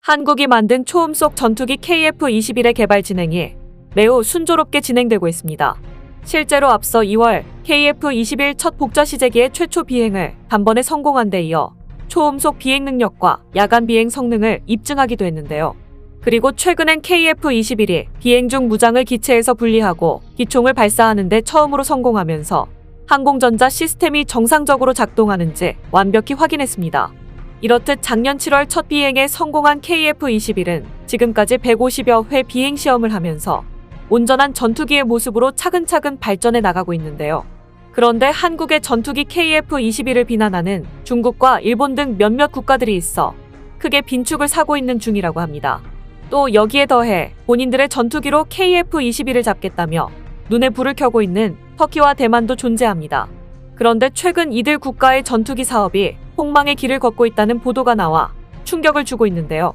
한국이 만든 초음속 전투기 KF-21의 개발 진행이 매우 순조롭게 진행되고 있습니다. 실제로 앞서 2월 KF-21 첫 복좌 시제기의 최초 비행을 단번에 성공한 데 이어 초음속 비행 능력과 야간 비행 성능을 입증하기도 했는데요. 그리고 최근엔 KF-21이 비행 중 무장을 기체에서 분리하고 기총을 발사하는 데 처음으로 성공하면서 항공전자 시스템이 정상적으로 작동하는지 완벽히 확인했습니다. 이렇듯 작년 7월 첫 비행에 성공한 KF-21은 지금까지 150여 회 비행 시험을 하면서 온전한 전투기의 모습으로 차근차근 발전해 나가고 있는데요. 그런데 한국의 전투기 KF-21을 비난하는 중국과 일본 등 몇몇 국가들이 있어 크게 빈축을 사고 있는 중이라고 합니다. 또 여기에 더해 본인들의 전투기로 KF-21을 잡겠다며 눈에 불을 켜고 있는 터키와 대만도 존재합니다. 그런데 최근 이들 국가의 전투기 사업이 폭망의 길을 걷고 있다는 보도가 나와 충격을 주고 있는데요.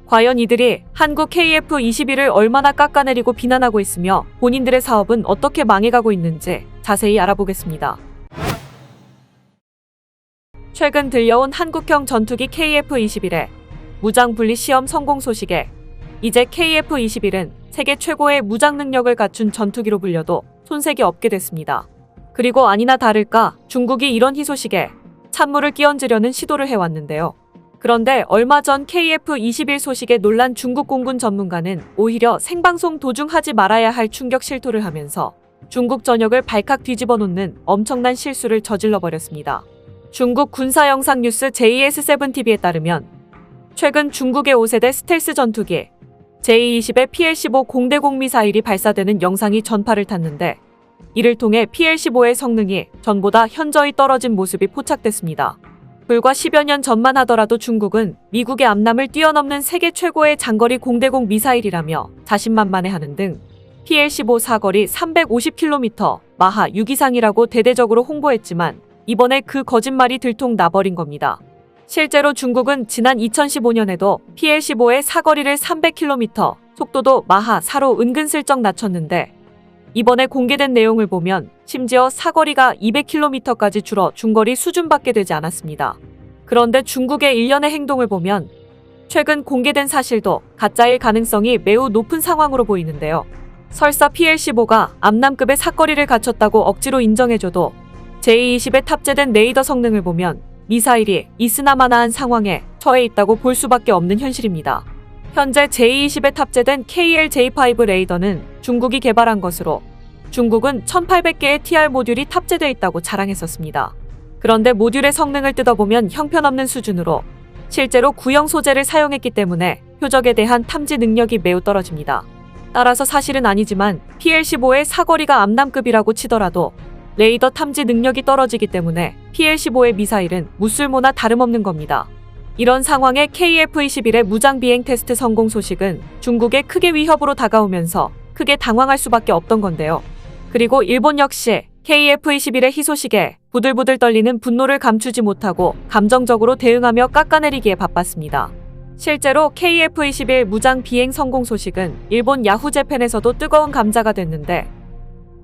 과연 이들이 한국 KF-21을 얼마나 깎아내리고 비난하고 있으며 본인들의 사업은 어떻게 망해가고 있는지 자세히 알아보겠습니다. 최근 들려온 한국형 전투기 KF-21의 무장 분리 시험 성공 소식에 이제 KF-21은 세계 최고의 무장 능력을 갖춘 전투기로 불려도 손색이 없게 됐습니다. 그리고 아니나 다를까 중국이 이런 희소식에 찬물을 끼얹으려는 시도를 해왔는데요. 그런데 얼마 전 KF-21 소식에 놀란 중국 공군 전문가는 오히려 생방송 도중 하지 말아야 할 충격 실토를 하면서 중국 전역을 발칵 뒤집어 놓는 엄청난 실수를 저질러버렸습니다. 중국 군사 영상 뉴스 JS7TV에 따르면 최근 중국의 5세대 스텔스 전투기 J-20의 PL-15 공대공 미사일이 발사되는 영상이 전파를 탔는데 이를 통해 PL-15의 성능이 전보다 현저히 떨어진 모습이 포착됐습니다. 불과 10여 년 전만 하더라도 중국은 미국의 암남을 뛰어넘는 세계 최고의 장거리 공대공 미사일이라며 자신만만해하는 등 PL-15 사거리 350km, 마하 6 이상이라고 대대적으로 홍보했지만 이번에 그 거짓말이 들통나버린 겁니다. 실제로 중국은 지난 2015년에도 PL-15의 사거리를 300km, 속도도 마하 4로 은근슬쩍 낮췄는데 이번에 공개된 내용을 보면 심지어 사거리가 200km까지 줄어 중거리 수준밖에 되지 않았습니다. 그런데 중국의 일련의 행동을 보면 최근 공개된 사실도 가짜일 가능성이 매우 높은 상황으로 보이는데요. 설사 PL-15가 암남급의 사거리를 갖췄다고 억지로 인정해줘도 J-20에 탑재된 레이더 성능을 보면 미사일이 있으나마나한 상황에 처해 있다고 볼 수밖에 없는 현실입니다. 현재 J-20에 탑재된 KL-J5 레이더는 중국이 개발한 것으로 중국은 1800개의 TR 모듈이 탑재되어 있다고 자랑했었습니다. 그런데 모듈의 성능을 뜯어보면 형편없는 수준으로 실제로 구형 소재를 사용했기 때문에 표적에 대한 탐지 능력이 매우 떨어집니다. 따라서 사실은 아니지만 PL-15의 사거리가 암남급이라고 치더라도 레이더 탐지 능력이 떨어지기 때문에 PL-15의 미사일은 무쓸모나 다름없는 겁니다. 이런 상황에 KF-21의 무장 비행 테스트 성공 소식은 중국에 크게 위협으로 다가오면서 크게 당황할 수밖에 없던 건데요. 그리고 일본 역시 KF-21의 희소식에 부들부들 떨리는 분노를 감추지 못하고 감정적으로 대응하며 깎아내리기에 바빴습니다. 실제로 KF-21 무장 비행 성공 소식은 일본 야후재팬에서도 뜨거운 감자가 됐는데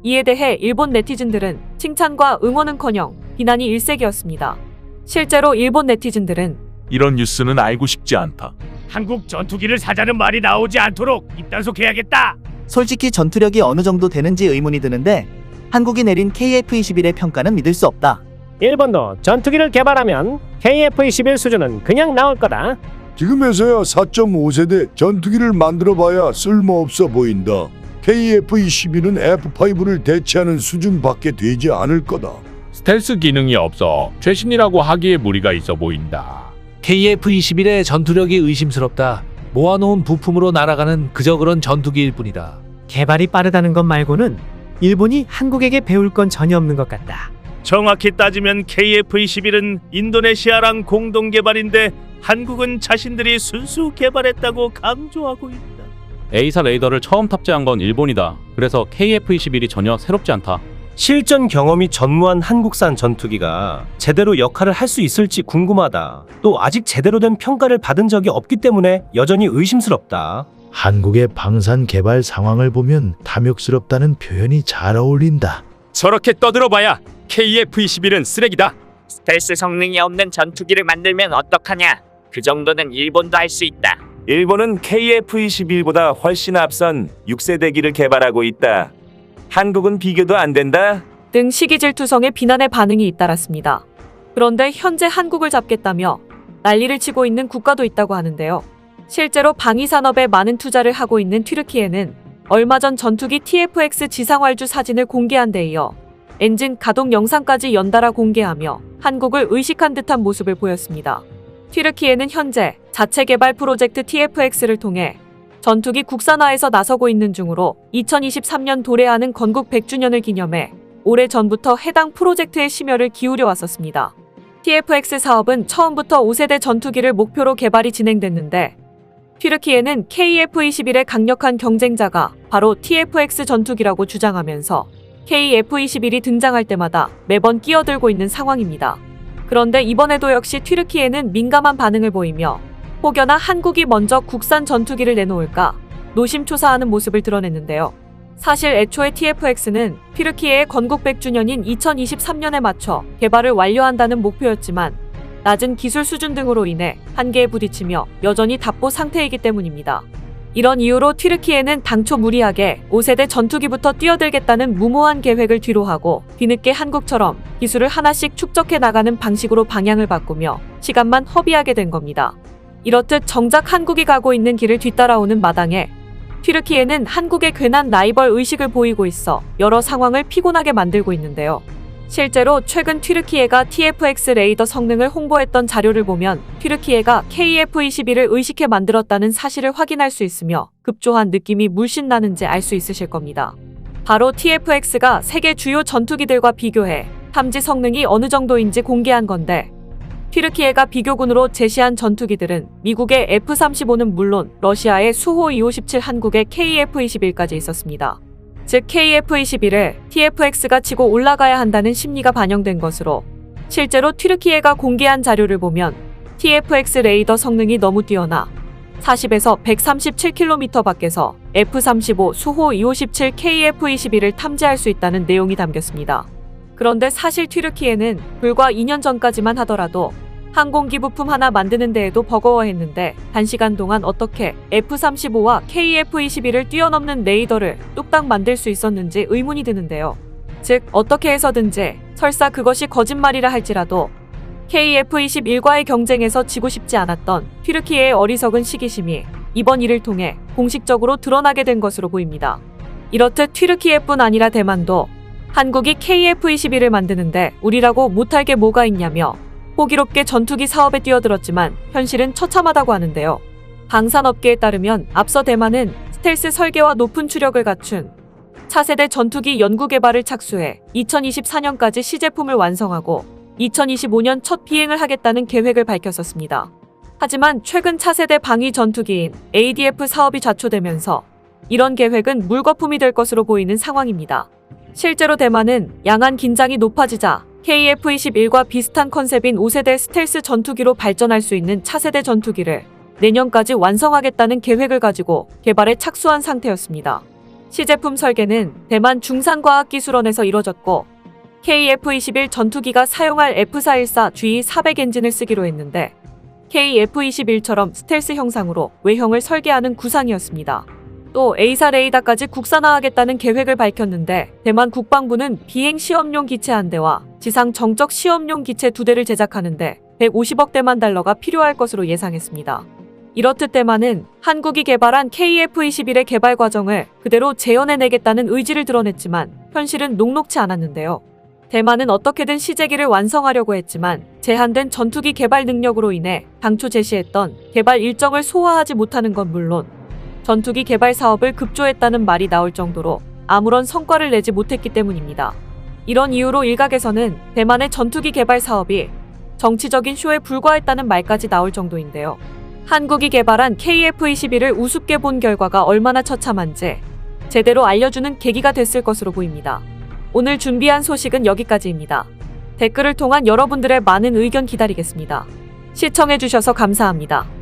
이에 대해 일본 네티즌들은 칭찬과 응원은커녕 비난이 일색이었습니다. 실제로 일본 네티즌들은 이런 뉴스는 알고 싶지 않다. 한국 전투기를 사자는 말이 나오지 않도록 입단속해야겠다. 솔직히 전투력이 어느 정도 되는지 의문이 드는데 한국이 내린 KF-21의 평가는 믿을 수 없다. 일본도 전투기를 개발하면 KF-21 수준은 그냥 나올 거다. 지금에서야 4.5세대 전투기를 만들어봐야 쓸모없어 보인다. KF-21은 F5를 대체하는 수준밖에 되지 않을 거다. 스텔스 기능이 없어 최신이라고 하기에 무리가 있어 보인다. KF-21의 전투력이 의심스럽다. 모아놓은 부품으로 날아가는 그저 그런 전투기일 뿐이다. 개발이 빠르다는 것 말고는 일본이 한국에게 배울 건 전혀 없는 것 같다. 정확히 따지면 KF-21은 인도네시아랑 공동 개발인데 한국은 자신들이 순수 개발했다고 강조하고 있다. A사 레이더를 처음 탑재한 건 일본이다. 그래서 KF-21이 전혀 새롭지 않다. 실전 경험이 전무한 한국산 전투기가 제대로 역할을 할 수 있을지 궁금하다. 또 아직 제대로 된 평가를 받은 적이 없기 때문에 여전히 의심스럽다. 한국의 방산 개발 상황을 보면 탐욕스럽다는 표현이 잘 어울린다. 저렇게 떠들어봐야 KF-21은 쓰레기다. 스텔스 성능이 없는 전투기를 만들면 어떡하냐. 그 정도는 일본도 할 수 있다. 일본은 KF-21보다 훨씬 앞선 6세대기를 개발하고 있다. 한국은 비교도 안 된다. 등 시기질투성의 비난의 반응이 잇따랐습니다. 그런데 현재 한국을 잡겠다며 난리를 치고 있는 국가도 있다고 하는데요. 실제로 방위산업에 많은 투자를 하고 있는 튀르키예는 얼마 전 전투기 TFX 지상활주 사진을 공개한 데 이어 엔진 가동 영상까지 연달아 공개하며 한국을 의식한 듯한 모습을 보였습니다. 튀르키예는 현재 자체 개발 프로젝트 TFX를 통해 전투기 국산화에서 나서고 있는 중으로 2023년 도래하는 건국 100주년을 기념해 오래전부터 해당 프로젝트에 심혈을 기울여 왔었습니다. TFX 사업은 처음부터 5세대 전투기를 목표로 개발이 진행됐는데 튀르키예는 KF-21의 강력한 경쟁자가 바로 TFX 전투기라고 주장하면서 KF-21이 등장할 때마다 매번 끼어들고 있는 상황입니다. 그런데 이번에도 역시 튀르키예는 민감한 반응을 보이며 혹여나 한국이 먼저 국산 전투기를 내놓을까 노심초사하는 모습을 드러냈는데요. 사실 애초에 TFX는 튀르키예의 건국 100주년인 2023년에 맞춰 개발을 완료한다는 목표였지만 낮은 기술 수준 등으로 인해 한계에 부딪히며 여전히 답보 상태이기 때문입니다. 이런 이유로 튀르키예는 당초 무리하게 5세대 전투기부터 뛰어들겠다는 무모한 계획을 뒤로하고 뒤늦게 한국처럼 기술을 하나씩 축적해 나가는 방식으로 방향을 바꾸며 시간만 허비하게 된 겁니다. 이렇듯 정작 한국이 가고 있는 길을 뒤따라오는 마당에 튀르키예는 한국의 괜한 라이벌 의식을 보이고 있어 여러 상황을 피곤하게 만들고 있는데요. 실제로 최근 튀르키예가 TFX 레이더 성능을 홍보했던 자료를 보면 튀르키예가 KF-21을 의식해 만들었다는 사실을 확인할 수 있으며 급조한 느낌이 물씬 나는지 알 수 있으실 겁니다. 바로 TFX가 세계 주요 전투기들과 비교해 탐지 성능이 어느 정도인지 공개한 건데 튀르키예가 비교군으로 제시한 전투기들은 미국의 F-35는 물론 러시아의 수호 257, 한국의 KF-21까지 있었습니다. 즉 KF-21을 TFX가 치고 올라가야 한다는 심리가 반영된 것으로 실제로 튀르키예가 공개한 자료를 보면 TFX 레이더 성능이 너무 뛰어나 40에서 137km 밖에서 F-35 수호 257 KF-21을 탐지할 수 있다는 내용이 담겼습니다. 그런데 사실 튀르키예는 불과 2년 전까지만 하더라도 항공기 부품 하나 만드는 데에도 버거워했는데 단시간 동안 어떻게 F-35와 KF-21을 뛰어넘는 레이더를 뚝딱 만들 수 있었는지 의문이 드는데요. 즉 어떻게 해서든지 설사 그것이 거짓말이라 할지라도 KF-21과의 경쟁에서 지고 싶지 않았던 튀르키예의 어리석은 시기심이 이번 일을 통해 공식적으로 드러나게 된 것으로 보입니다. 이렇듯 튀르키예뿐 아니라 대만도 한국이 KF-21을 만드는데 우리라고 못할 게 뭐가 있냐며 호기롭게 전투기 사업에 뛰어들었지만 현실은 처참하다고 하는데요. 방산업계에 따르면 앞서 대만은 스텔스 설계와 높은 추력을 갖춘 차세대 전투기 연구 개발을 착수해 2024년까지 시제품을 완성하고 2025년 첫 비행을 하겠다는 계획을 밝혔었습니다. 하지만 최근 차세대 방위 전투기인 ADF 사업이 좌초되면서 이런 계획은 물거품이 될 것으로 보이는 상황입니다. 실제로 대만은 양안 긴장이 높아지자 KF-21과 비슷한 컨셉인 5세대 스텔스 전투기로 발전할 수 있는 차세대 전투기를 내년까지 완성하겠다는 계획을 가지고 개발에 착수한 상태였습니다. 시제품 설계는 대만 중산과학기술원에서 이뤄졌고 KF-21 전투기가 사용할 F414G 400 엔진을 쓰기로 했는데 KF-21처럼 스텔스 형상으로 외형을 설계하는 구상이었습니다. 또 A사 레이더까지 국산화하겠다는 계획을 밝혔는데 대만 국방부는 비행 시험용 기체 1대와 지상 정적 시험용 기체 2대를 제작하는데 150억대만 달러가 필요할 것으로 예상했습니다. 이렇듯 대만은 한국이 개발한 KF-21의 개발 과정을 그대로 재현해내겠다는 의지를 드러냈지만 현실은 녹록치 않았는데요. 대만은 어떻게든 시제기를 완성하려고 했지만 제한된 전투기 개발 능력으로 인해 당초 제시했던 개발 일정을 소화하지 못하는 건 물론 전투기 개발 사업을 급조했다는 말이 나올 정도로 아무런 성과를 내지 못했기 때문입니다. 이런 이유로 일각에서는 대만의 전투기 개발 사업이 정치적인 쇼에 불과했다는 말까지 나올 정도인데요. 한국이 개발한 KF-21을 우습게 본 결과가 얼마나 처참한지 제대로 알려주는 계기가 됐을 것으로 보입니다. 오늘 준비한 소식은 여기까지입니다. 댓글을 통한 여러분들의 많은 의견 기다리겠습니다. 시청해주셔서 감사합니다.